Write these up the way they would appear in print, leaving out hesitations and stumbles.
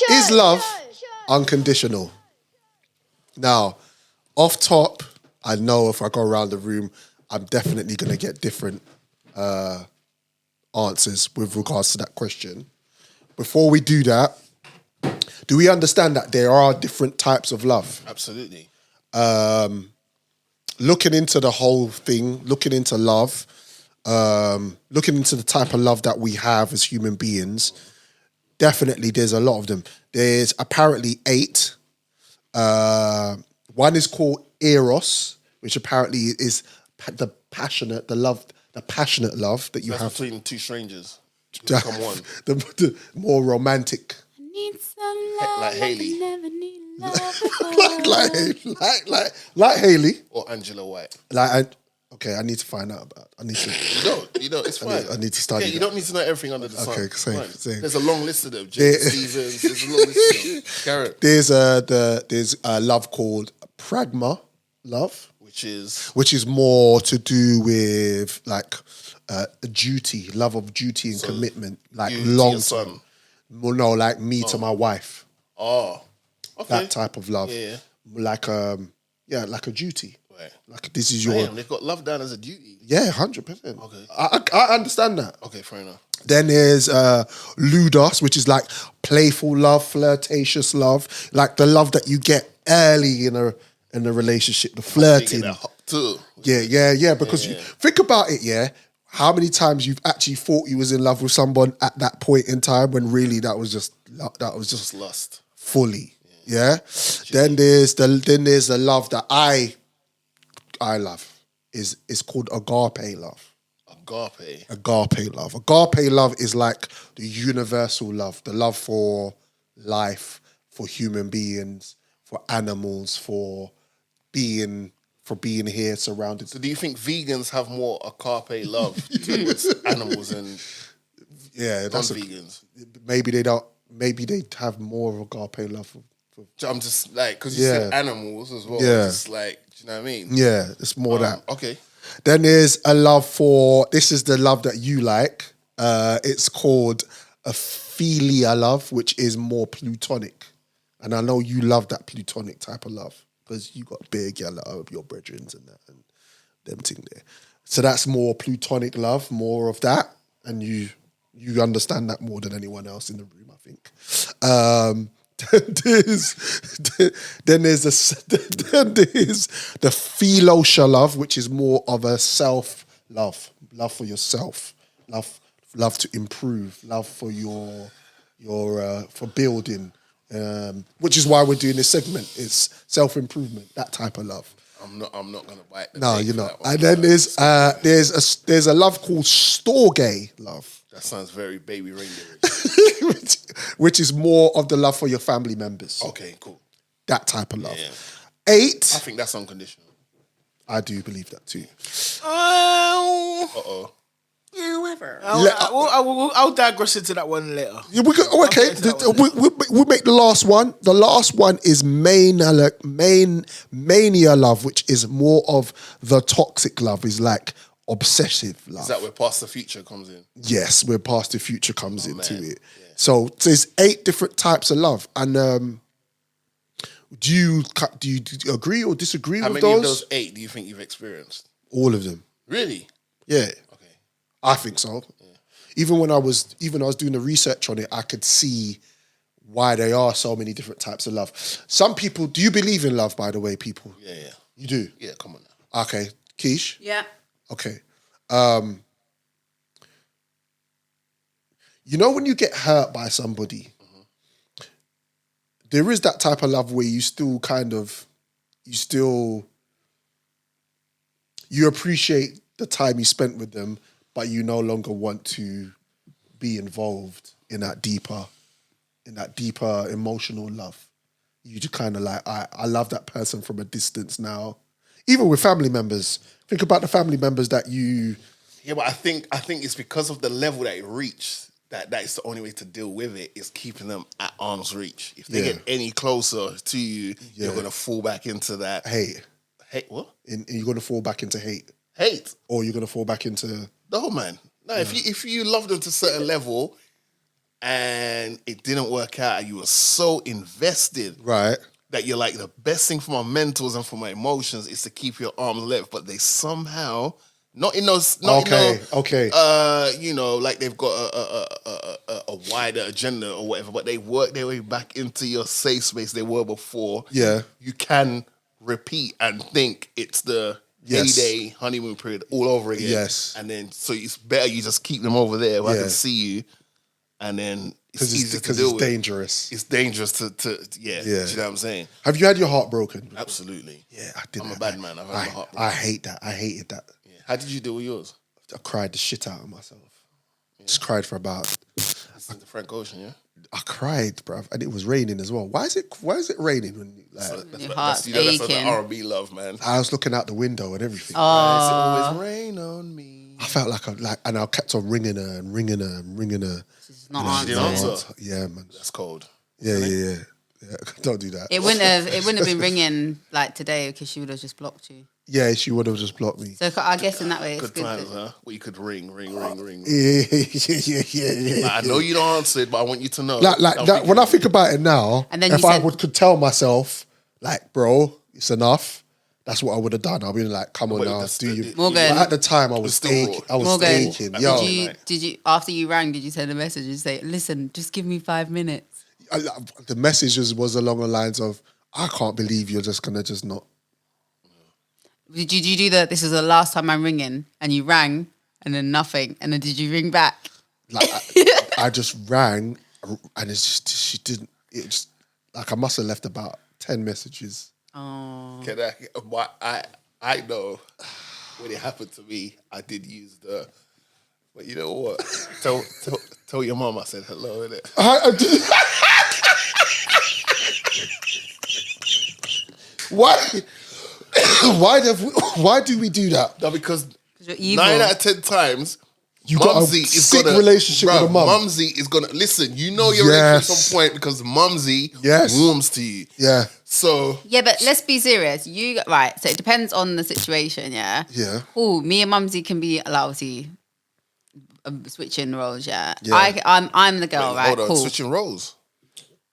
Is love unconditional? Now, off top, I know if I go around the room, I'm definitely going to get different answers with regards to that question. Before we do that, do we understand that there are different types of love? Absolutely. Looking into the whole thing, looking into love, looking into the type of love that we have as human beings, definitely there's a lot of them. There's apparently 8. One is called Eros, which apparently is the passionate love that you have between two strangers. Become one. the more romantic. I need some love Like Hailey. I never need love like Hailey Or Angela White. Okay, I need to find out about. I need to. You don't. It's fine. I need to study. You don't need to know everything under the sun. Okay, same. There's a long list of them. James Stevens. There's a long list of them. Garrett. There's a love called pragma love, Which is more to do with like duty, love of duty and commitment, like long term. Well, no, like me to my wife. Oh, okay. That type of love. Yeah. Like like a duty. Right. Like this is your. Damn, they've got love down as a duty. Yeah, 100%. Okay. I understand that. Okay, fair enough. Then there's ludos, which is like playful love, flirtatious love, like the love that you get early in a relationship, the flirting. Too. Yeah. Because you think about it, how many times you've actually thought you was in love with someone at that point in time when really that was just lust. Fully. Yeah. Then there's the love that I love. Is called agape love. Agape love. Agape love is like the universal love, the love for life, for human beings, for animals, for being here surrounded. So do you think vegans have more agape love towards animals and non-vegans? Maybe they don't. Maybe they have more of agape love for I'm just like, because you said animals as well. Yeah. Just like, do you know what I mean? Yeah, it's more that. Okay. Then there's a love for, this is the love that you like. It's called a philia love, which is more plutonic. And I know you love that plutonic type of love because you got big yellow of your brethren and that and them thing there. So that's more plutonic love, more of that. And you understand that more than anyone else in the room, I think. Then there's the philosha love, which is more of a self love for yourself, love to improve, love for your for building, which is why we're doing this segment. It's self improvement, that type of love. I'm not gonna bite. No, you're not. And then there's a love called storge love. That sounds very baby reindeer. which is more of the love for your family members. Okay, cool. That type of love. Yeah. 8. I think that's unconditional. I do believe that too. However, I'll digress into that one later. Yeah, we'll make the last one. The last one is mania love, which is more of the toxic love, is like obsessive love. Is that where past the future comes in? Yes, where past the future comes into it. Yeah. So there's 8 different types of love. And do you agree or disagree with those? How many of those 8 do you think you've experienced? All of them. Really? Yeah. Okay. I think so. Yeah. Even when I was doing the research on it, I could see why there are so many different types of love. Some people, do you believe in love, by the way, people? Yeah. You do? Yeah, come on now. Okay. Keish? yeah. Okay. You know when you get hurt by somebody, there is that type of love where you still you appreciate the time you spent with them, but you no longer want to be involved in that deeper emotional love. You just kind of like, I love that person from a distance now. Even with family members. Think about the family members that you... Yeah, but I think it's because of the level that it reached that is the only way to deal with it, is keeping them at arm's reach. If they get any closer to you, you're going to fall back into that... Hate. Hate what? You're going to fall back into hate. Hate? Or you're going to fall back into... No, man. No, if you love them to a certain level and it didn't work out, and you were so invested Right. that you're like, the best thing for my mentals and for my emotions is to keep your arms left, but they somehow not in those Okay. you know, like they've got a wider agenda or whatever, but they work their way back into your safe space they were before. Yeah. You can repeat and think it's the Yes. heyday honeymoon period all over again. Yes. And then so it's better you just keep them over there where I Yeah. can see you, and then it's easier to Because deal it's with. dangerous. It's dangerous to yeah. Do you know what I'm saying? Have you had your heart broken? Absolutely. Yeah, I did. I'm a bad man. I've had my heart broken. I hate that. I hated that. Yeah. How did you deal with yours? I cried the shit out of myself. Just cried for about. That's in the Frank Ocean, yeah. I cried, bruv, and it was raining as well. Why is it raining when you, like? Your heart's That's the aching. R&B love, man. I was looking out the window and everything. Why does it always rain on me? I felt and I kept on ringing her and ringing her and ringing her. It's not She didn't answering. answer. Yeah, man. That's cold. Yeah. Don't do that. It wouldn't have been ringing like today because she would have just blocked you. Yeah, she would have just blocked me. So I guess in that way, it's Good good. times, huh? Where you could ring. Yeah. Like, I know you don't answer it, but I want you to know. Like that. When I think about it now, And then if you I said- could tell myself, like, bro, it's enough. That's what I would have done. I'd be like, come on But now, that's do you? Morgan. But at the time, I was still aching. raw. I was Morgan, aching. Yo, did you after you rang? Did you send a message and say, "Listen, just give me 5 minutes"? the message was along the lines of, I can't believe you're just gonna just not. Did you do that? This is the last time I'm ringing, and you rang, and then nothing, and then did you ring back? Like I just rang, and it's just she didn't. It just like I must have left about 10 messages. Oh, I know when it happened to me, I did use the. But you know what? Tell your mom I said hello, innit? Why do we do that? No, because you're evil. 9 out of 10 times, You got a Mumsy is sick gonna, relationship with a mum. Mumsy is gonna listen. You know you're Yes. at some point because Mumsy Yes. warms to you. Yeah, So Yeah, but let's be serious. Right? So it depends on the situation. Yeah. yeah. Oh, me and Mumsy can be obviously switching roles. Yeah. Yeah. I'm the girl, right? hold on, Cool. switching roles.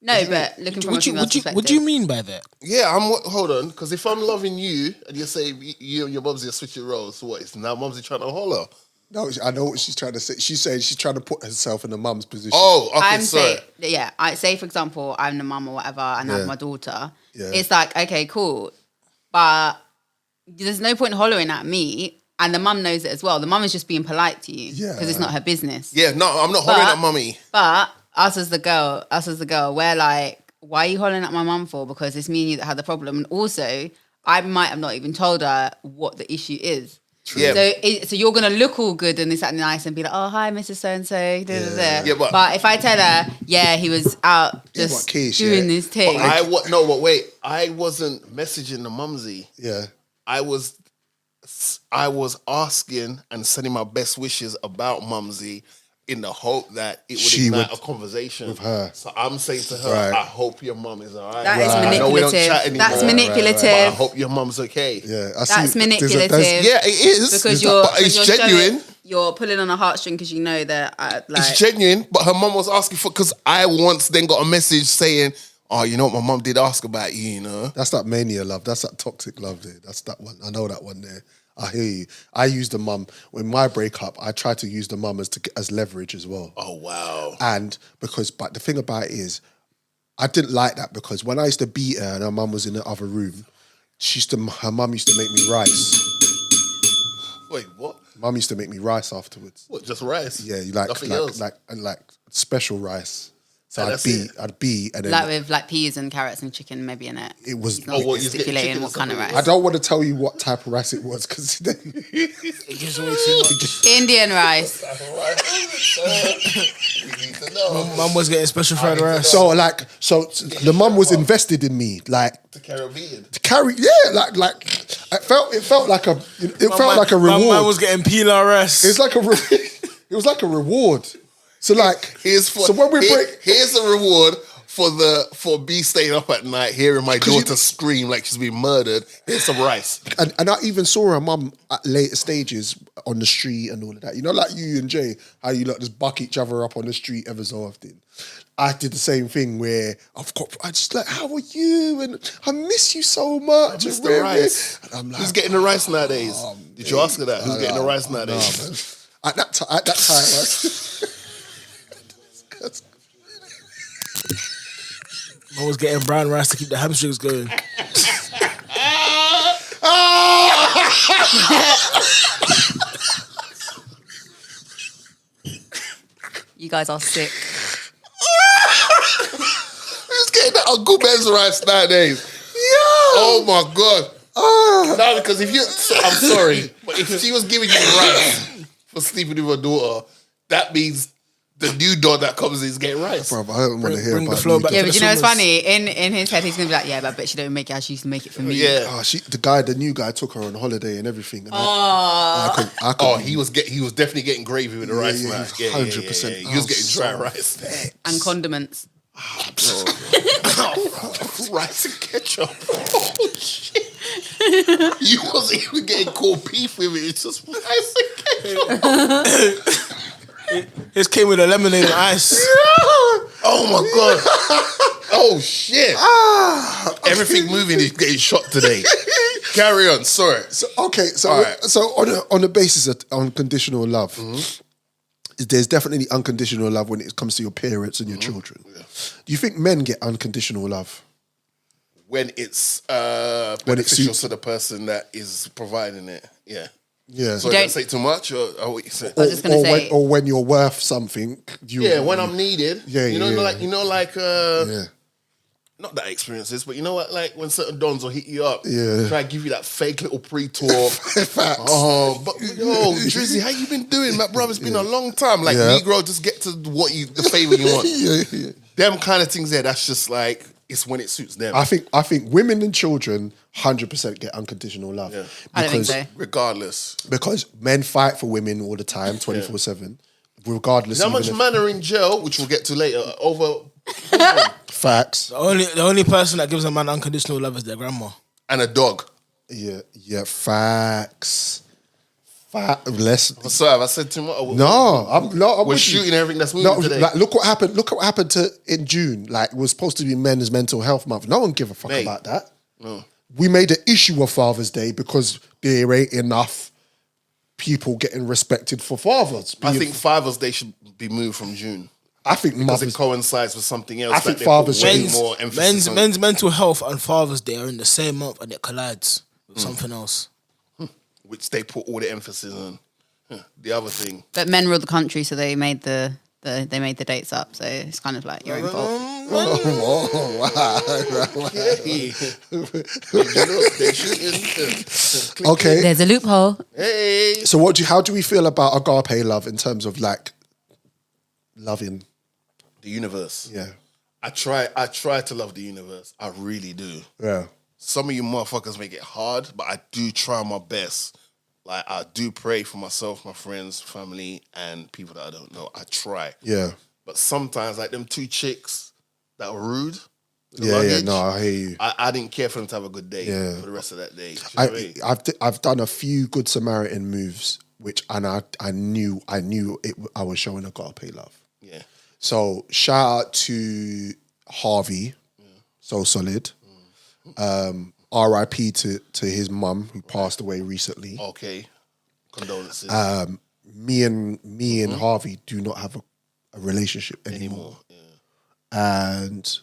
No, but looking from a female's perspective. What do you mean by that? Yeah, hold on, because if I'm loving you and you say you and your Mumsy are switching roles, so what? Is now Mumsy trying to holler? No, I know what she's trying to say. She's saying she's trying to put herself in the mum's position. Oh, okay, I'm sorry. saying, yeah. I say, for example, I'm the mum or whatever, and I Yeah. have my daughter. Yeah. It's like, okay, cool, but there's no point hollering at me, and the mum knows it as well. The mum is just being polite to you Yeah. because it's not her business. Yeah, no, I'm not hollering at Mummy. But us as the girl, we're like, why are you hollering at my mum for? Because it's me and you that had the problem, and also I might have not even told her what the issue is. Yeah. So you're gonna look all good and this that and nice and be like, oh hi, Mrs. So and So. Yeah, but- But if I tell her, yeah, he was out just but Keish, doing yeah. this thing. Wait. I wasn't messaging the Mumsy. Yeah. I was asking and sending my best wishes about Mumsy in the hope that it would She ignite would- a conversation with her. So I'm saying to her, Right. I hope your mum is all right. That is I know we don't manipulative. chat anymore, That's but manipulative. I hope your mum's okay. Yeah. That's manipulative. Yeah, it is. Because But it's you're genuine. you're pulling on a heartstring because you know that It's genuine, but her mum was asking for, because I once then got a message saying, oh, you know what, my mum did ask about you, you know. That's that mania love. That's that toxic love there. That's that one. I know that one there. I hear you. I use the mum. When my breakup, I try to use the mum as leverage as well. Oh, wow. And but the thing about it is, I didn't like that because when I used to beat her and her mum was in the other room, her mum used to make me rice. Wait, what? Mum used to make me rice afterwards. What, just rice? Yeah, Nothing else? like special rice. So And I'd that's beat, it? and then like with like peas and carrots and chicken maybe in it. it was. He's not what, you was getting stipulating chicken what and kind of stuff? rice. I don't want to tell you what type of rice it was because It gives away too much. Indian rice. You need to know. Mum was getting special fried rice. so the mum was invested in me, like The Caribbean. to carry. Yeah, like it felt like a reward. Mum was getting pilar rice. It's like it was like a reward. So like Here's so when we break. here's a reward for me staying up at night, hearing my daughter scream like she's been murdered. Here's some rice. And I even saw her mum at later stages on the street and all of that. You know, like you and Jay, how you lot just buck each other up on the street ever so often. I did the same thing where I just like, how are you? And I miss you so much. Just the rice. And I'm like, who's getting the rice nowadays? Did you ask her that? Who's getting the rice nowadays? At that time, I was getting brown rice to keep the hamstrings going. You guys are sick. Who's getting that Uncle Ben's rice nowadays? Oh my God. No, because if you, I'm sorry, but if she was giving you rice for sleeping with her daughter, that means the new dog that comes in is getting rice. bro, I don't want to hear Bring the about flow you. back. Yeah, to but the you know, it's swimmers. funny. In his head, he's gonna be like, yeah, but I bet she don't make it how she used to make it for me. Yeah. Oh, the new guy took her on holiday and everything. And I couldn't, Oh, he was definitely getting gravy with the rice. yeah, man. 100%. He was getting dry Oh, rice. And condiments. Rice and ketchup. Oh shit! You wasn't even getting cold beef with it. It's just rice and ketchup. His came with a lemonade and ice. Oh my God! Oh shit! Everything moving is getting shot today. Carry on. Sorry. So all right. So on the basis of unconditional love, there's definitely unconditional love when it comes to your parents and your children. Yeah. Do you think men get unconditional love When it's When it beneficial suits- to the person that is providing it? Yeah. Yeah. So don't- don't say too much, or what you say? I was just gonna say. when you're worth something. When I'm needed. Yeah, You know, yeah. Yeah. not that I experience this, but you know what? Like when certain dons will hit you up, Yeah. try to give you that fake little pre-talk. Facts. Oh, but yo, Drizzy, how you been doing, my brother? It's been a long time. Like Yeah. Negro, just get to the favor you want. Yeah. Them kind of things there. That's just like it's when it suits them. I think women and children 100% get unconditional love. Yeah. I don't think so. Regardless, Because men fight for women all the time, 24/7. Regardless. how even much if- men are in jail, which we'll get to later, over Facts. The only person that gives a man unconditional love is their grandma. and a dog. Yeah. Facts. Less. Sorry, have I said too much? I'm We're with you. shooting everything that's moving today. Like, look what happened. Look what happened in June. Like, it was supposed to be Men's Mental Health Month. No one give a fuck Mate. about that. No. We made an issue of Father's Day because there ain't enough people getting respected for fathers. I think Father's Day should be moved from June. I think Because mothers. it coincide with something else. I that think they Father's put way Day- more emphasis on. Men's mental health and Father's Day are in the same month and it collides with something else. Which they put all the emphasis on. The other thing. But men rule the country, so they made the dates up. So it's kind of like your own fault. Okay. There's a loophole. Hey. So how do we feel about agape love in terms of like loving? The universe. Yeah. I try to love the universe. I really do. Yeah. Some of you motherfuckers make it hard, but I do try my best. Like I do pray for myself, my friends, family, and people that I don't know. I try. Yeah. But sometimes, like them two chicks that were rude. with the Yeah. luggage, No, I hear you. I didn't care for them to have a good day Yeah. for the rest of that day. Do you know what I mean? I've done a few good Samaritan moves, I knew I was showing agape love. Yeah. So shout out to Harvey, so solid. R.I.P. to his mum who passed away recently. Okay. Condolences. Me and Harvey do not have a relationship anymore. And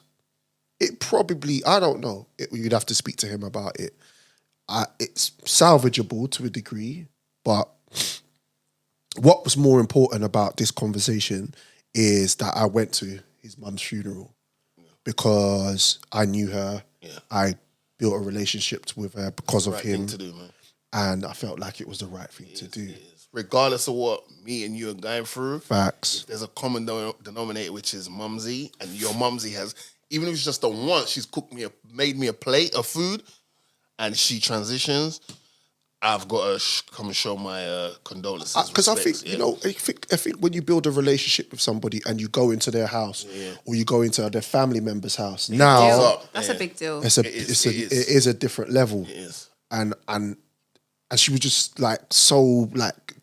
it probably, I don't know, you'd have to speak to him about it. It's salvageable to a degree, but what was more important about this conversation is that I went to his mum's funeral because I knew her. Yeah. I built a relationship with her because of Right him. thing to do, man. And I felt like it was the right thing to do. Regardless of what me and you are going through, Facts. there's a common denominator, which is mumsy, and your mumsy has, even if it's just the once, she's made me a plate of food, and she transitions. I've got to come and show my condolences. Because I respects, think, I think when you build a relationship with somebody and you go into their house or you go into their family member's house, now That's a big deal. it is a different level. It is. And she was just like so like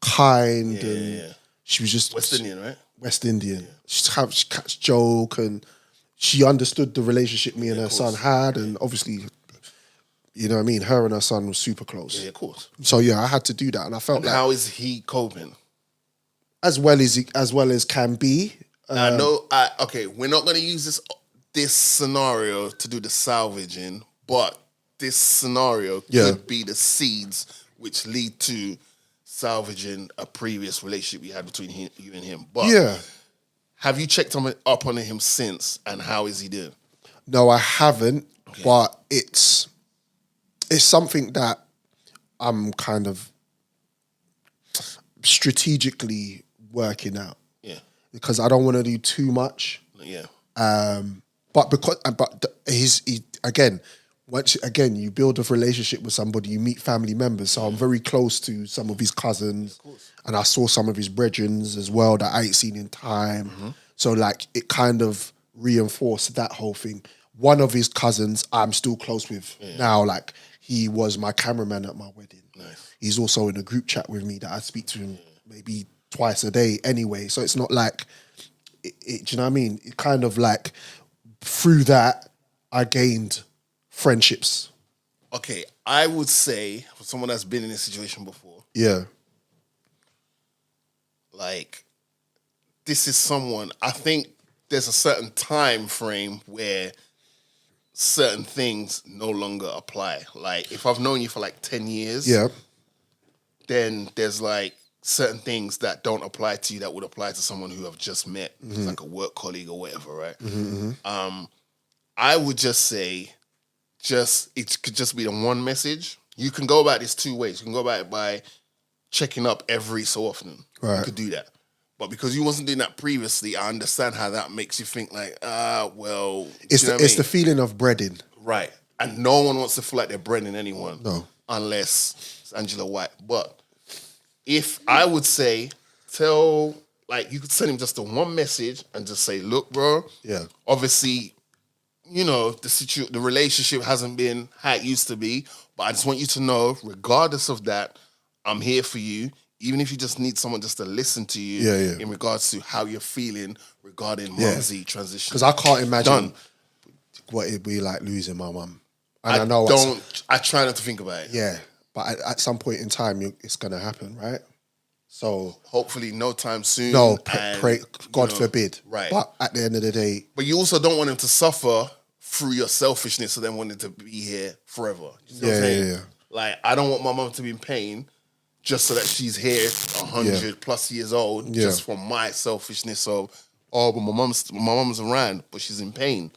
kind and she was just West Indian, right? West Indian. She catch joke and she understood the relationship me and her son had, and obviously, you know what I mean, her and her son was super close. Yeah, of course. So I had to do that, and I felt like how is he coping? as well as can be. I know. Okay, we're not going to use this scenario to do the salvaging, but this scenario could be the seeds which lead to salvaging a previous relationship you had between you and him. But have you checked up on him since, and how is he doing? No, I haven't, but it's something that I'm kind of strategically working out. Yeah. Because I don't want to do too much. Yeah. But once you build a relationship with somebody, you meet family members. So I'm very close to some of his cousins, and I saw some of his brethren as well that I ain't seen in time. Mm-hmm. So like it kind of reinforced that whole thing. One of his cousins I'm still close with now. Like he was my cameraman at my wedding. Nice. He's also in a group chat with me that I speak to him maybe twice a day anyway. So it's not like, do you know what I mean? It kind of like through that I gained friendships. Okay, I would say for someone that's been in this situation before, like this is someone, I think there's a certain time frame where certain things no longer apply. Like if I've known you for like 10 years, then there's like certain things that don't apply to you that would apply to someone who I've just met, like a work colleague or whatever, right? Mm-hmm. I would just say, it could just be the one message. You can go about this two ways. You can go about it by checking up every so often. Right. You could do that. But because you wasn't doing that previously, I understand how that makes you think like, well... It's the feeling of breading. Right. And no one wants to feel like they're breading anyone. No. Unless it's Angela White. But if I would say, you could send him just the one message and just say, look, bro, obviously... the relationship hasn't been how it used to be, but I just want you to know, regardless of that, I'm here for you. Even if you just need someone just to listen to you in regards to how you're feeling regarding Mumsy transition. Because I can't imagine what it'd be like losing my mum. And I try not to think about it. Yeah, but at some point in time, it's going to happen, right? So hopefully no time soon. No, pray, God forbid. Right. But at the end of the day... But you also don't want him to suffer through your selfishness of them wanting to be here forever. You know what I'm saying? Like, I don't want my mum to be in pain just so that she's here 100 plus years old, just from my selfishness of, but my mum's around, but she's in pain.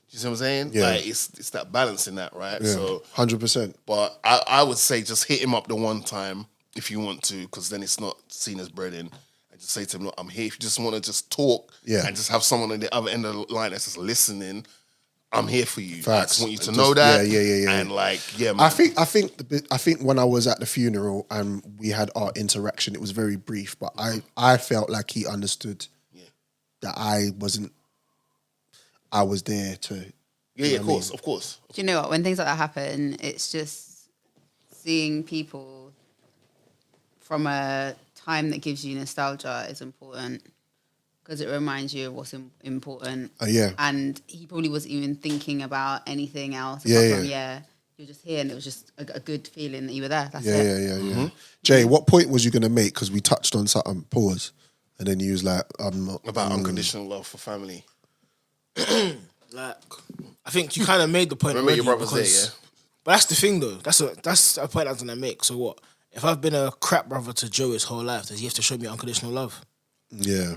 You see what I'm saying? Yeah. Like, it's that balance in that, right? Yeah, so 100%. But I would say just hit him up the one time if you want to, because then it's not seen as breading. And just say to him, look, I'm here. If you just want to just talk and just have someone on the other end of the line that's just listening, I'm here for you. Facts. I just want you to know that. Yeah. And man. I think when I was at the funeral and we had our interaction, it was very brief, but I felt like he understood that I was there to. Yeah, of course. Do you know what? When things like that happen, it's just seeing people from a time that gives you nostalgia is important. Because it reminds you of what's important. And he probably wasn't even thinking about anything else. You're just here, and it was just a good feeling that you were there. That's it. Mm-hmm. Jay, what point was you going to make? Because we touched on something, pause. And then you was like, I'm not... About unconditional love for family. I think you kind of made the point already. Remember your brother's there, But that's the thing, though. That's a point I was going to make. So what? If I've been a crap brother to Joe his whole life, does he have to show me unconditional love? Yeah.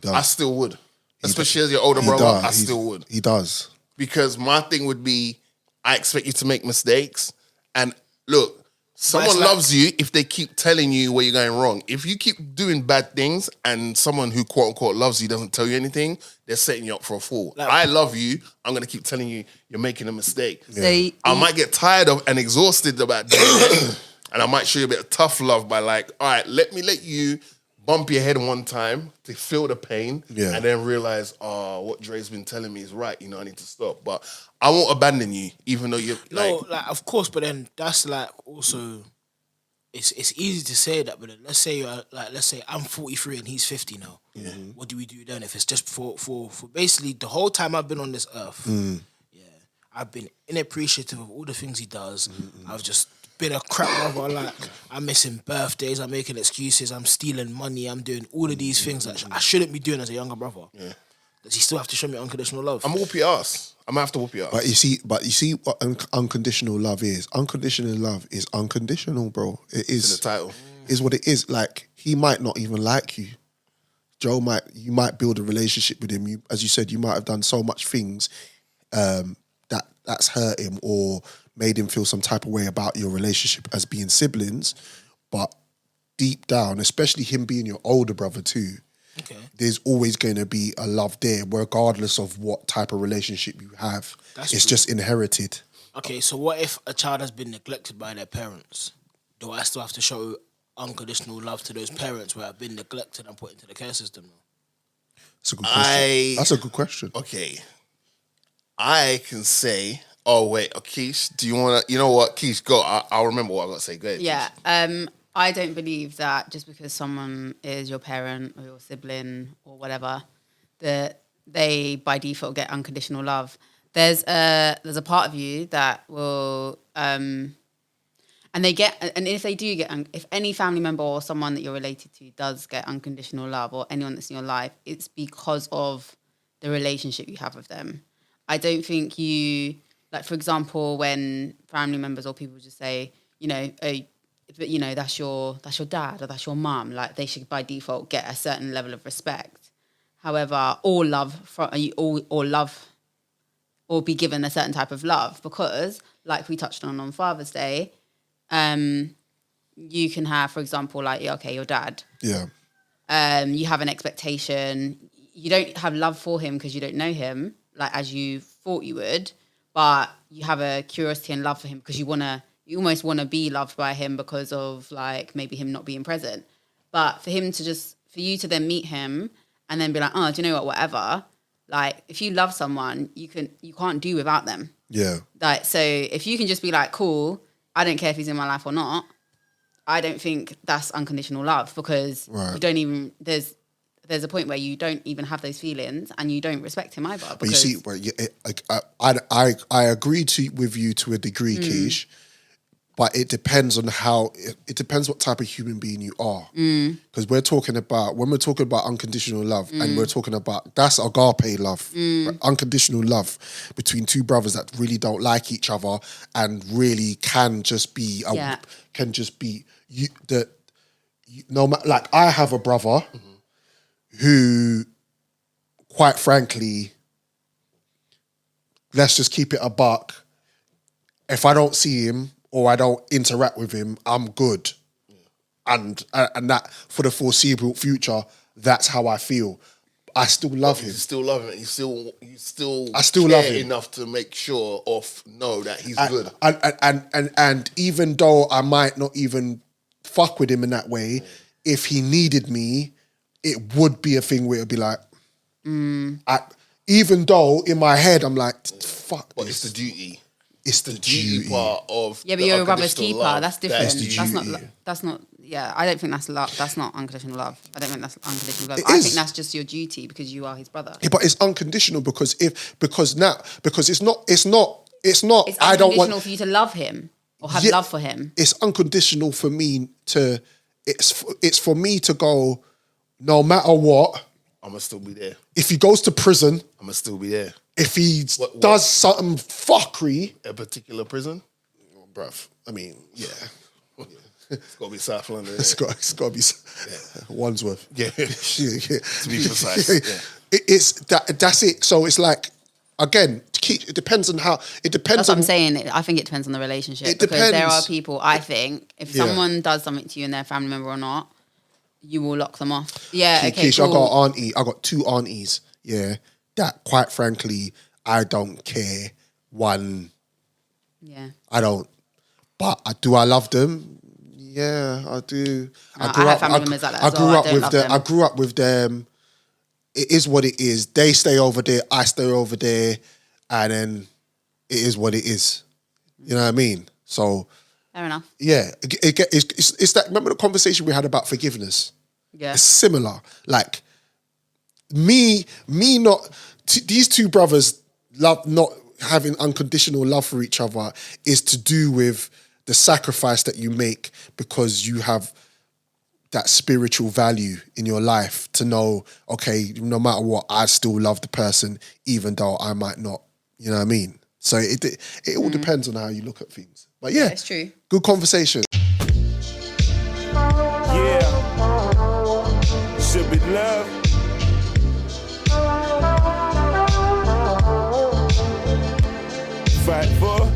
I still would. Especially as your older brother, I still would. He does. Because my thing would be, I expect you to make mistakes. And look, someone loves you if they keep telling you where you're going wrong. If you keep doing bad things and someone who quote unquote loves you doesn't tell you anything, they're setting you up for a fall. I love you. I'm going to keep telling you you're making a mistake. Yeah. I might get tired of and exhausted about doing it. And I might show you a bit of tough love by like, all right, let you bump your head one time to feel the pain, and then realize, what Dre's been telling me is right. You know, I need to stop. But I won't abandon you, even though you're of course. But then that's like also, it's easy to say that. But then let's say I'm 43 and he's 50 now. What do we do then? If it's just for basically the whole time I've been on this earth, I've been inappreciative of all the things he does. I've just been a crap brother. Like, I'm missing birthdays, I'm making excuses, I'm stealing money, I'm doing all of these things that I shouldn't be doing as a younger brother. Does he still have to show me unconditional love? I'm gonna whoop your ass. I'm gonna have to whoop your ass. But you see what unconditional love is. Unconditional love is unconditional, bro. It is. In the title. Is what it is. Like, he might not even like you. You might build a relationship with him. You, as you said, you might have done so much things that's hurt him or made him feel some type of way about your relationship as being siblings. But deep down, especially him being your older brother too, there's always going to be a love there, regardless of what type of relationship you have. It's just inherited. Okay, so what if a child has been neglected by their parents? Do I still have to show unconditional love to those parents where I've been neglected and put into the care system now? That's a good question. That's a good question. Okay. I can say... Oh, wait, Keish, do you want to... You know what, Keish, go. I'll remember what I got to say. Go ahead, Yeah, I don't believe that just because someone is your parent or your sibling or whatever, that they, by default, get unconditional love. There's a part of you that will... and if they do get... if any family member or someone that you're related to does get unconditional love, or anyone that's in your life, it's because of the relationship you have with them. I don't think you... Like, for example, when family members or people just say, but that's your dad or that's your mum, like, they should by default get a certain level of respect. However, all love or be given a certain type of love, because, like we touched on Father's Day, you can have, for example, like, your dad. Yeah. You have an expectation. You don't have love for him because you don't know him, like, as you thought you would. But you have a curiosity and love for him because you almost want to be loved by him because of, like, maybe him not being present. But for you to then meet him and then be like, oh, do you know what, whatever. Like, if you love someone, you can't do without them. Yeah. Like, so if you can just be like, cool, I don't care if he's in my life or not, I don't think that's unconditional love, because you don't even, there's a point where you don't even have those feelings and you don't respect him either. But you see, I agree with you to a degree, Keish, but it depends on it depends what type of human being you are. Because when we're talking about unconditional love, and we're talking about, that's agape love, right? Unconditional love between two brothers that really don't like each other and really can just be, like, I have a brother who, quite frankly, let's just keep it a buck. If I don't see him or I don't interact with him, I'm good. And that, for the foreseeable future, that's how I feel. I still love him. You still love him. I still love him enough to make sure know that he's good. And even though I might not even fuck with him in that way, if he needed me, it would be a thing where it'd be like, even though in my head I'm like, fuck. But it's the duty. It's the duty part of. Yeah, but you're a brother's keeper. Love. That's different. That's That's not. Yeah, I don't think that's love. That's not unconditional love. I don't think that's unconditional love. It I is. think that's just your duty because you are his brother. Yeah, but it's unconditional because it's not. It's I don't unconditional want for you to love him or have love for him. It's unconditional for me to. It's for me to go. No matter what, I'm gonna still be there. If he goes to prison, I'm gonna still be there. If he does something fuckery, a particular prison, bruv. I mean, yeah. It's got to be South London. It's got to be Wandsworth. Yeah. To be precise. Yeah. It's that's it. So it's like, again, it depends on how. It depends. That's what I'm saying. I think it depends on the relationship. It because depends. there are people. I think if someone does something to you and they're a family member or not, you will lock them off. Yeah. Okay. Keish, Cool. I got two aunties. Yeah. That, quite frankly, I don't care one. Yeah. I don't. But do I love them? Yeah, I do. No, I have family members like that as well. I don't love them. I grew up with them. It is what it is. They stay over there. I stay over there, and then it is what it is. You know what I mean? So Fair enough. yeah, it's that. Remember the conversation we had about forgiveness? Yeah. It's similar. Like me not these two brothers love not having unconditional love for each other is to do with the sacrifice that you make because you have that spiritual value in your life to know, okay, no matter what, I still love the person even though I might not. You know what I mean? So it all depends on how you look at things. But yeah, it's true. Good conversation. Yeah, should be love. Fight for